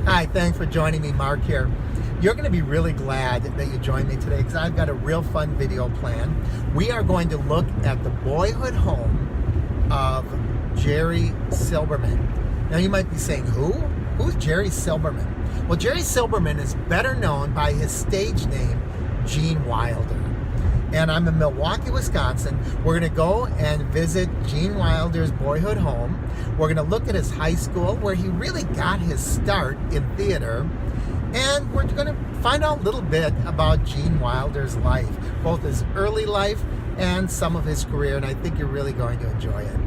Hi, thanks for joining me, Mark here. You're going to be really glad that you joined me today because I've got a real fun video planned. We are going to look at the boyhood home of Jerry Silberman. Now you might be saying, who? Who's Jerry Silberman? Well, Jerry Silberman is better known by his stage name, Gene Wilder. And I'm in Milwaukee, Wisconsin. We're going to go and visit Gene Wilder's boyhood home. We're going to look at his high school, where he really got his start in theater. And we're going to find out a little bit about Gene Wilder's life, both his early life and some of his career. And I think you're really going to enjoy it.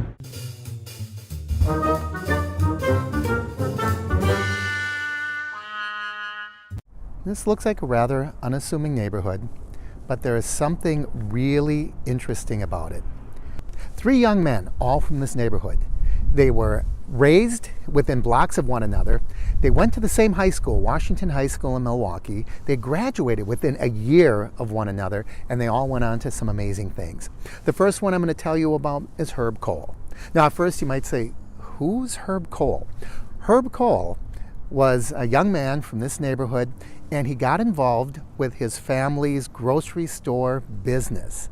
This looks like a rather unassuming neighborhood, but there is something really interesting about it. 3 young men, all from this neighborhood. They were raised within blocks of one another. They went to the same high school, Washington High School in Milwaukee. They graduated within a year of one another, and they all went on to some amazing things. The first one I'm going to tell you about is Herb Kohl. Now, at first you might say, who's Herb Kohl? Herb Kohl was a young man from this neighborhood, and he got involved with his family's grocery store business.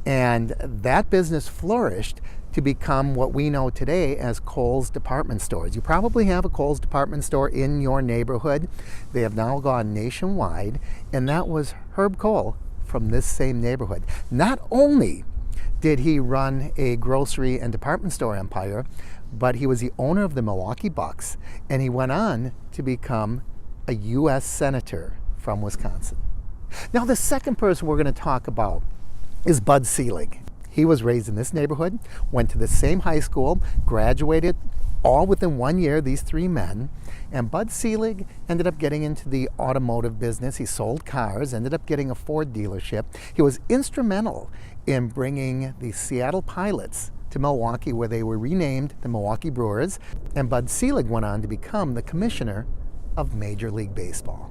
And that business flourished to become what we know today as Kohl's department stores. You probably have a Kohl's department store in your neighborhood. They have now gone nationwide, and that was Herb Kohl from this same neighborhood. Not only did he run a grocery and department store empire, but he was the owner of the Milwaukee Bucks, and he went on to become a U.S. Senator from Wisconsin. Now, the second person we're going to talk about is Bud Selig. He was raised in this neighborhood, went to the same high school, graduated all within 1 year, these 3 men. And Bud Selig ended up getting into the automotive business. He sold cars, ended up getting a Ford dealership. He was instrumental in bringing the Seattle Pilots to Milwaukee, where they were renamed the Milwaukee Brewers. And Bud Selig went on to become the commissioner of Major League Baseball.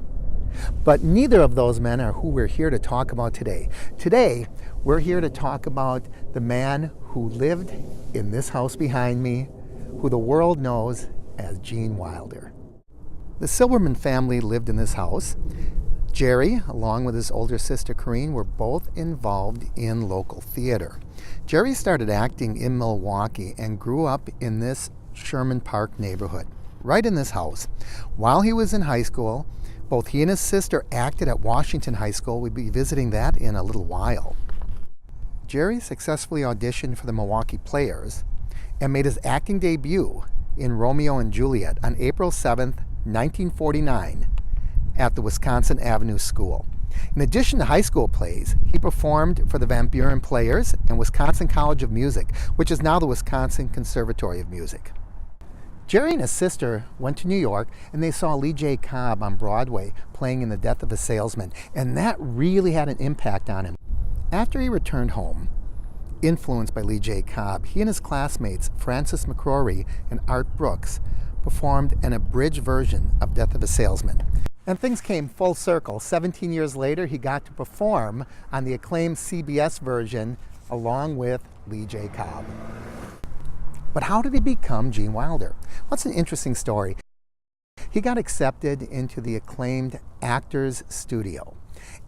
But neither of those men are who we're here to talk about today. Today, we're here to talk about the man who lived in this house behind me, who the world knows as Gene Wilder. The Silberman family lived in this house. Jerry, along with his older sister Corinne, were both involved in local theater. Jerry started acting in Milwaukee and grew up in this Sherman Park neighborhood, right in this house. While he was in high school, both he and his sister acted at Washington High School. We'll be visiting that in a little while. Jerry successfully auditioned for the Milwaukee Players and made his acting debut in Romeo and Juliet on April 7th, 1949 at the Wisconsin Avenue School. In addition to high school plays, he performed for the Van Buren Players and Wisconsin College of Music, which is now the Wisconsin Conservatory of Music. Jerry and his sister went to New York, and they saw Lee J. Cobb on Broadway playing in The Death of a Salesman, and that really had an impact on him. After he returned home, influenced by Lee J. Cobb, he and his classmates, Francis McCrory and Art Brooks, performed an abridged version of Death of a Salesman. And things came full circle. 17 years later, he got to perform on the acclaimed CBS version along with Lee J. Cobb. But how did he become Gene Wilder? Well, that's an interesting story. He got accepted into the acclaimed Actors Studio.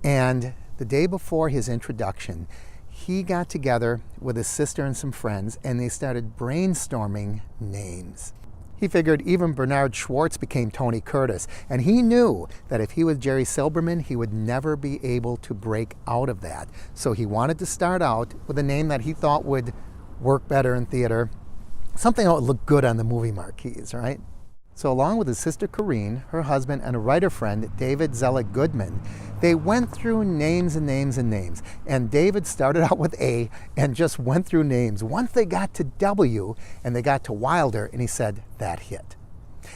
And the day before his introduction, he got together with his sister and some friends, and they started brainstorming names. He figured even Bernard Schwartz became Tony Curtis, and he knew that if he was Jerry Silberman, he would never be able to break out of that. So he wanted to start out with a name that he thought would work better in theater, something that would look good on the movie marquees, right? So along with his sister Corinne, her husband, and a writer friend, David Selig Goodman, they went through names and names and names. And David started out with A and just went through names. Once they got to W and they got to Wilder, and he said, that hit.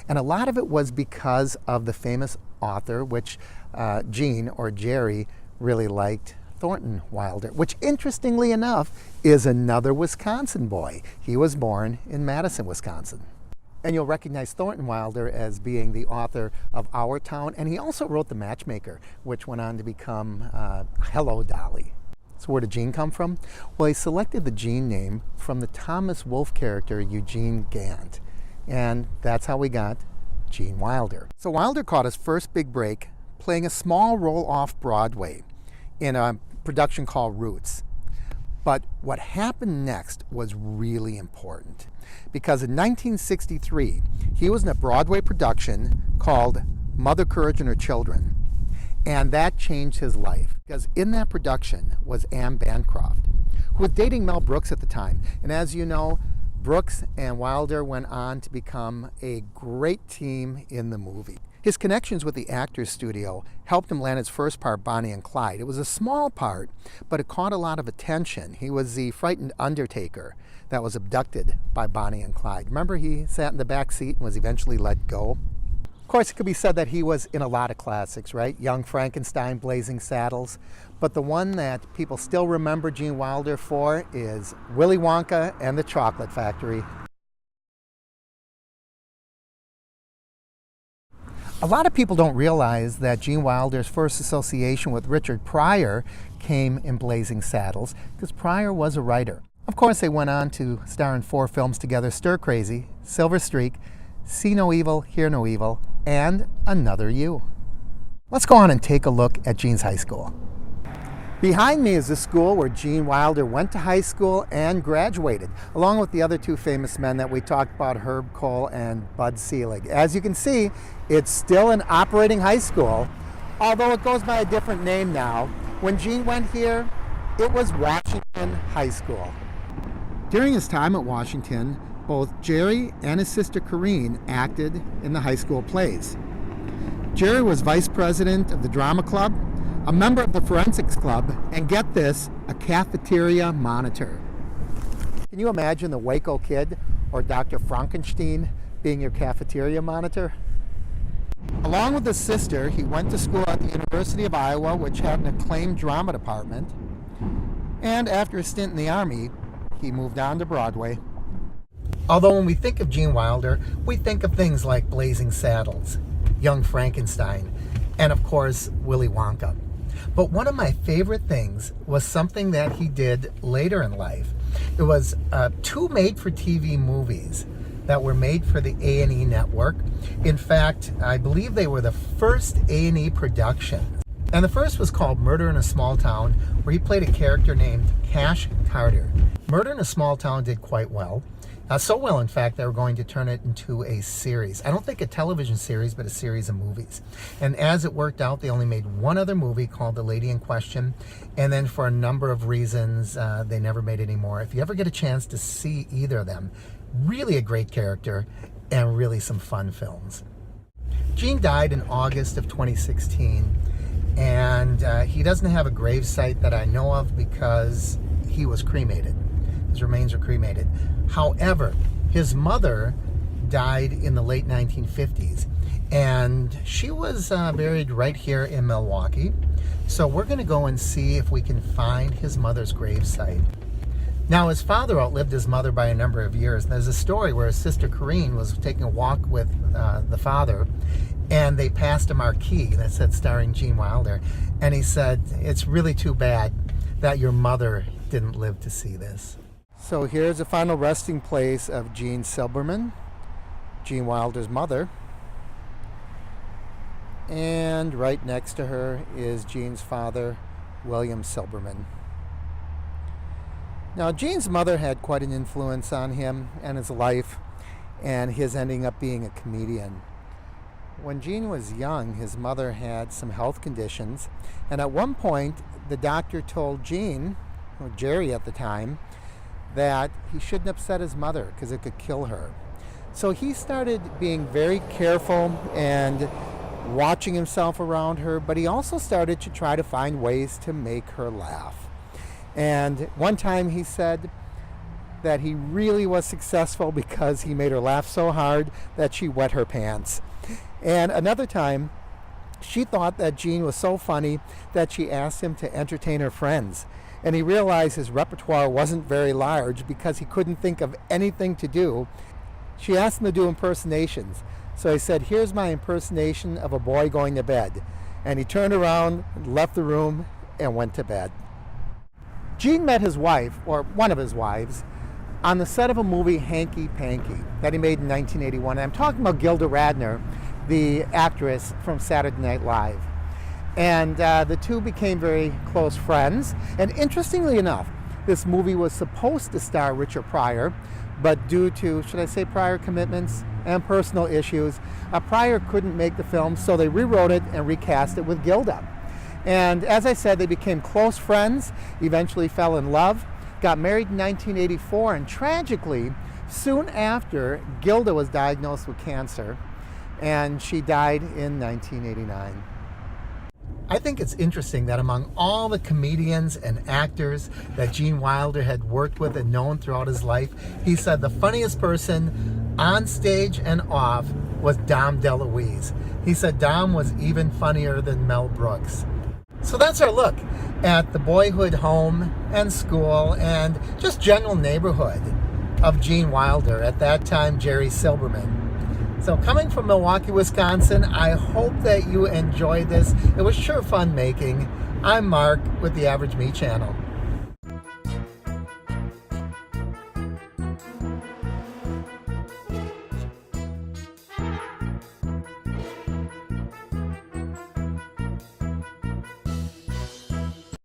And a lot of it was because of the famous author, which Gene, or Jerry, really liked, Thornton Wilder, which interestingly enough is another Wisconsin boy. He was born in Madison, Wisconsin. And you'll recognize Thornton Wilder as being the author of Our Town, and he also wrote The Matchmaker, which went on to become Hello, Dolly. So where did Gene come from? Well, he selected the Gene name from the Thomas Wolfe character Eugene Gant, and that's how we got Gene Wilder. So Wilder caught his first big break playing a small role off Broadway in a production called Roots. But what happened next was really important, because in 1963, he was in a Broadway production called Mother Courage and Her Children. And that changed his life, because in that production was Anne Bancroft, who was dating Mel Brooks at the time. And as you know, Brooks and Wilder went on to become a great team in the movie. His connections with the Actors Studio helped him land his first part, Bonnie and Clyde. It was a small part, but it caught a lot of attention. He was the frightened undertaker that was abducted by Bonnie and Clyde. Remember, he sat in the back seat and was eventually let go? Of course, it could be said that he was in a lot of classics, right? Young Frankenstein, Blazing Saddles. But the one that people still remember Gene Wilder for is Willie Wonka and the Chocolate Factory. A lot of people don't realize that Gene Wilder's first association with Richard Pryor came in Blazing Saddles, because Pryor was a writer. Of course, they went on to star in 4 films together: Stir Crazy, Silver Streak, See No Evil, Hear No Evil, and Another You. Let's go on and take a look at Gene's high school. Behind me is the school where Gene Wilder went to high school and graduated, along with the other 2 famous men that we talked about, Herb Kohl and Bud Selig. As you can see, it's still an operating high school, although it goes by a different name now. When Gene went here, it was Washington High School. During his time at Washington, both Jerry and his sister Corinne acted in the high school plays. Jerry was vice president of the drama club, a member of the forensics club, and get this, a cafeteria monitor. Can you imagine the Waco Kid or Dr. Frankenstein being your cafeteria monitor? Along with his sister, he went to school at the University of Iowa, which had an acclaimed drama department. And after a stint in the Army, he moved on to Broadway. Although when we think of Gene Wilder, we think of things like Blazing Saddles, Young Frankenstein, and of course, Willy Wonka. But one of my favorite things was something that he did later in life. It was 2 made-for-TV movies that were made for the A&E network. In fact, I believe they were the first A&E production. And the first was called Murder in a Small Town, where he played a character named Cash Carter. Murder in a Small Town did quite well. So well, in fact, they were going to turn it into a series. I don't think a television series, but a series of movies. And as it worked out, they only made 1 other movie called The Lady in Question. And then for a number of reasons, they never made any more. If you ever get a chance to see either of them, really a great character and really some fun films. Gene died in August of 2016. And he doesn't have a gravesite that I know of because he was cremated. His remains are cremated. However, his mother died in the late 1950s, and she was buried right here in Milwaukee. So we're going to go and see if we can find his mother's gravesite. Now, his father outlived his mother by a number of years. There's a story where his sister Corinne was taking a walk with the father, and they passed a marquee that said starring Gene Wilder, and he said, "It's really too bad that your mother didn't live to see this." So here's the final resting place of Jerome Silberman, Gene Wilder's mother. And right next to her is Gene's father, William Silberman. Now, Gene's mother had quite an influence on him and his life, and his ending up being a comedian. When Gene was young, his mother had some health conditions, and at one point, the doctor told Gene, or Jerry at the time, that he shouldn't upset his mother because it could kill her. So he started being very careful and watching himself around her, but he also started to try to find ways to make her laugh. And one time he said that he really was successful because he made her laugh so hard that she wet her pants. And another time, she thought that Gene was so funny that she asked him to entertain her friends. And he realized his repertoire wasn't very large because he couldn't think of anything to do. She asked him to do impersonations. So he said, "Here's my impersonation of a boy going to bed." And he turned around, left the room, and went to bed. Gene met his wife, or one of his wives, on the set of a movie, Hanky Panky, that he made in 1981. And I'm talking about Gilda Radner, the actress from Saturday Night Live. And the two became very close friends. And interestingly enough, this movie was supposed to star Richard Pryor, but due to, should I say, prior commitments and personal issues, Pryor couldn't make the film, so they rewrote it and recast it with Gilda. And as I said, they became close friends, eventually fell in love, got married in 1984, and tragically, soon after, Gilda was diagnosed with cancer, and she died in 1989. I think it's interesting that among all the comedians and actors that Gene Wilder had worked with and known throughout his life, he said the funniest person on stage and off was Dom DeLuise. He said Dom was even funnier than Mel Brooks. So that's our look at the boyhood home and school and just general neighborhood of Gene Wilder, at that time Jerry Silberman. So coming from Milwaukee, Wisconsin, I hope that you enjoyed this. It was sure fun making. I'm Mark with the Average Me channel.